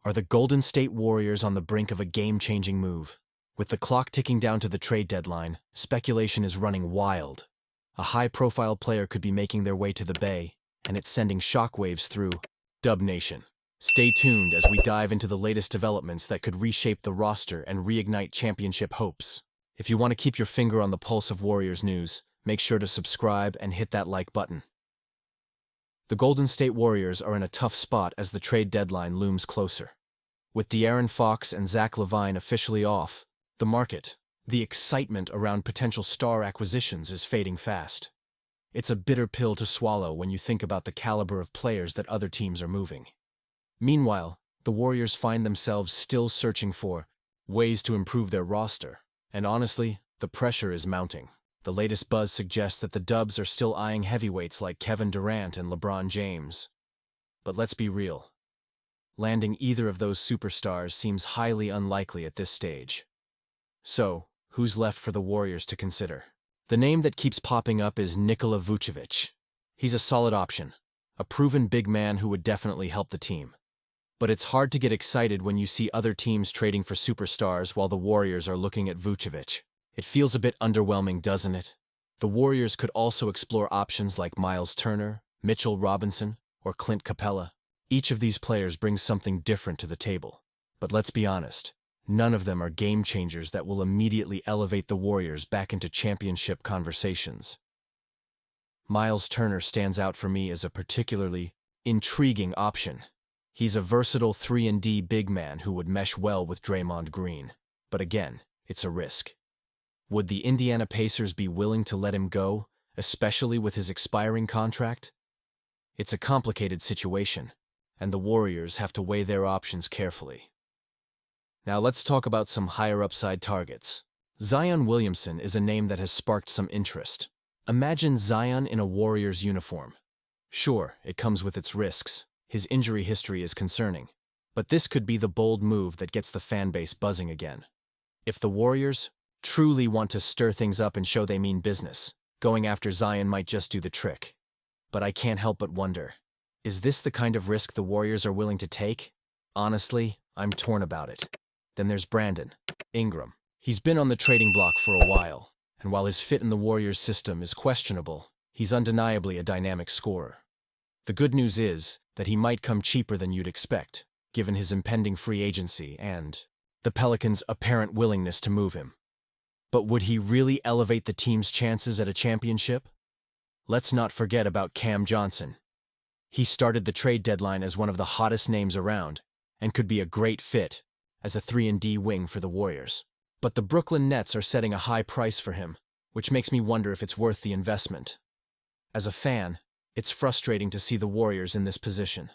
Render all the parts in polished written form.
Are the Golden State Warriors on the brink of a game-changing move? With the clock ticking down to the trade deadline, speculation is running wild. A high-profile player could be making their way to the Bay, and it's sending shockwaves through Dub Nation. Stay tuned as we dive into the latest developments that could reshape the roster and reignite championship hopes. If you want to keep your finger on the pulse of Warriors news, make sure to subscribe and hit that like button. The Golden State Warriors are in a tough spot as the trade deadline looms closer. With De'Aaron Fox and Zach LaVine officially off, the excitement around potential star acquisitions is fading fast. It's a bitter pill to swallow when you think about the caliber of players that other teams are moving. Meanwhile, the Warriors find themselves still searching for ways to improve their roster, and honestly, the pressure is mounting. The latest buzz suggests that the Dubs are still eyeing heavyweights like Kevin Durant and LeBron James. But let's be real. Landing either of those superstars seems highly unlikely at this stage. So, who's left for the Warriors to consider? The name that keeps popping up is Nikola Vucevic. He's a solid option, a proven big man who would definitely help the team. But it's hard to get excited when you see other teams trading for superstars while the Warriors are looking at Vucevic. It feels a bit underwhelming, doesn't it? The Warriors could also explore options like Miles Turner, Mitchell Robinson, or Clint Capella. Each of these players brings something different to the table. But let's be honest, none of them are game changers that will immediately elevate the Warriors back into championship conversations. Miles Turner stands out for me as a particularly intriguing option. He's a versatile 3-and-D big man who would mesh well with Draymond Green. But again, it's a risk. Would the Indiana Pacers be willing to let him go, especially with his expiring contract? It's a complicated situation, and the Warriors have to weigh their options carefully. Now let's talk about some higher upside targets. Zion Williamson is a name that has sparked some interest. Imagine Zion in a Warriors uniform. Sure, it comes with its risks. His injury history is concerning. But this could be the bold move that gets the fan base buzzing again. If the Warriors truly want to stir things up and show they mean business, going after Zion might just do the trick. But I can't help but wonder, is this the kind of risk the Warriors are willing to take? Honestly, I'm torn about it. Then there's Brandon Ingram. He's been on the trading block for a while, and while his fit in the Warriors system is questionable, he's undeniably a dynamic scorer. The good news is that he might come cheaper than you'd expect, given his impending free agency and the Pelicans' apparent willingness to move him. But would he really elevate the team's chances at a championship? Let's not forget about Cam Johnson. He started the trade deadline as one of the hottest names around, and could be a great fit as a 3-and-D wing for the Warriors. But the Brooklyn Nets are setting a high price for him, which makes me wonder if it's worth the investment. As a fan, it's frustrating to see the Warriors in this position.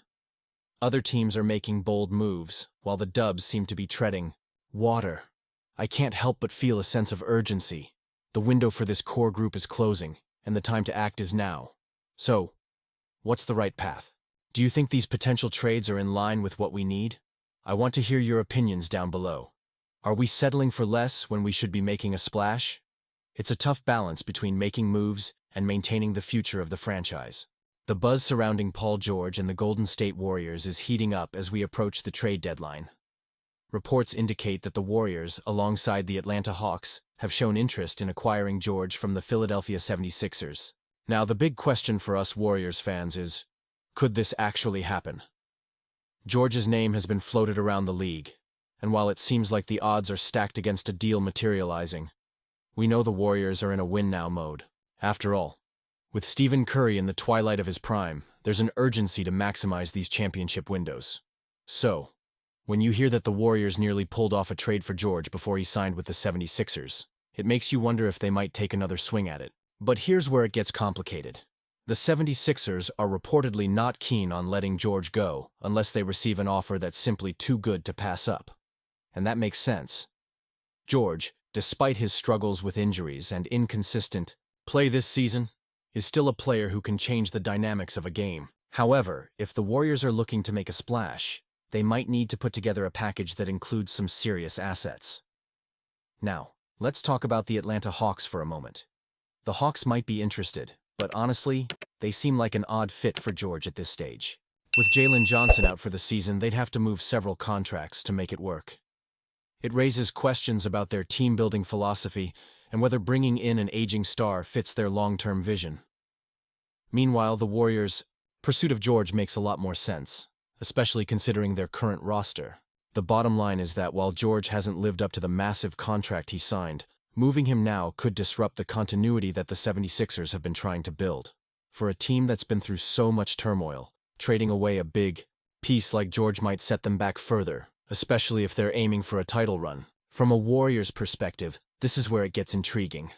Other teams are making bold moves, while the Dubs seem to be treading water. I can't help but feel a sense of urgency. The window for this core group is closing, and the time to act is now. So, what's the right path? Do you think these potential trades are in line with what we need? I want to hear your opinions down below. Are we settling for less when we should be making a splash? It's a tough balance between making moves and maintaining the future of the franchise. The buzz surrounding Paul George and the Golden State Warriors is heating up as we approach the trade deadline. Reports indicate that the Warriors, alongside the Atlanta Hawks, have shown interest in acquiring George from the Philadelphia 76ers. Now, the big question for us Warriors fans is, could this actually happen? George's name has been floated around the league, and while it seems like the odds are stacked against a deal materializing, we know the Warriors are in a win-now mode. After all, with Stephen Curry in the twilight of his prime, there's an urgency to maximize these championship windows. So, when you hear that the Warriors nearly pulled off a trade for George before he signed with the 76ers, it makes you wonder if they might take another swing at it. But here's where it gets complicated. The 76ers are reportedly not keen on letting George go unless they receive an offer that's simply too good to pass up. And that makes sense. George, despite his struggles with injuries and inconsistent play this season, is still a player who can change the dynamics of a game. However, if the Warriors are looking to make a splash, they might need to put together a package that includes some serious assets. Now, let's talk about the Atlanta Hawks for a moment. The Hawks might be interested, but honestly, they seem like an odd fit for George at this stage. With Jalen Johnson out for the season, they'd have to move several contracts to make it work. It raises questions about their team-building philosophy and whether bringing in an aging star fits their long-term vision. Meanwhile, the Warriors' pursuit of George makes a lot more sense, especially considering their current roster. The bottom line is that while George hasn't lived up to the massive contract he signed, moving him now could disrupt the continuity that the 76ers have been trying to build. For a team that's been through so much turmoil, trading away a big piece like George might set them back further, especially if they're aiming for a title run. From a Warriors perspective, this is where it gets intriguing.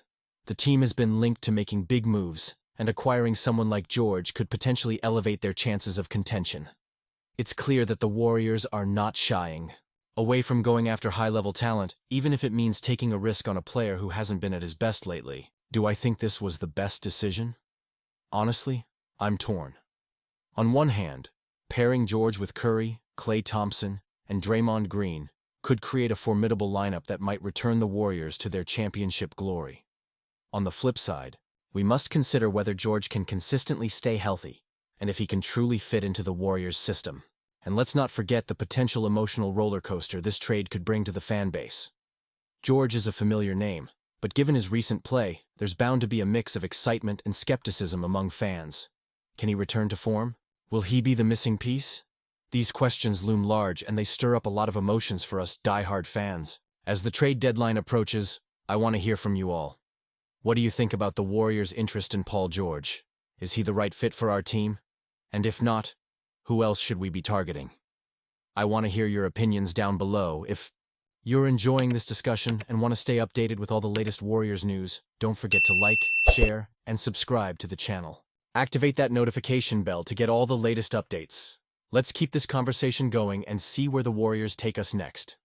The team has been linked to making big moves, and acquiring someone like George could potentially elevate their chances of contention. It's clear that the Warriors are not shying away from going after high-level talent, even if it means taking a risk on a player who hasn't been at his best lately. Do I think this was the best decision? Honestly, I'm torn. On one hand, pairing George with Curry, Klay Thompson, and Draymond Green could create a formidable lineup that might return the Warriors to their championship glory. On the flip side, we must consider whether George can consistently stay healthy, and if he can truly fit into the Warriors' system. And let's not forget the potential emotional roller coaster this trade could bring to the fan base. George is a familiar name, but given his recent play, there's bound to be a mix of excitement and skepticism among fans. Can he return to form? Will he be the missing piece? These questions loom large, and they stir up a lot of emotions for us die-hard fans. As the trade deadline approaches, I want to hear from you all. What do you think about the Warriors' interest in Paul George? Is he the right fit for our team? And if not, who else should we be targeting? I want to hear your opinions down below. If you're enjoying this discussion and want to stay updated with all the latest Warriors news, don't forget to like, share, and subscribe to the channel. Activate that notification bell to get all the latest updates. Let's keep this conversation going and see where the Warriors take us next.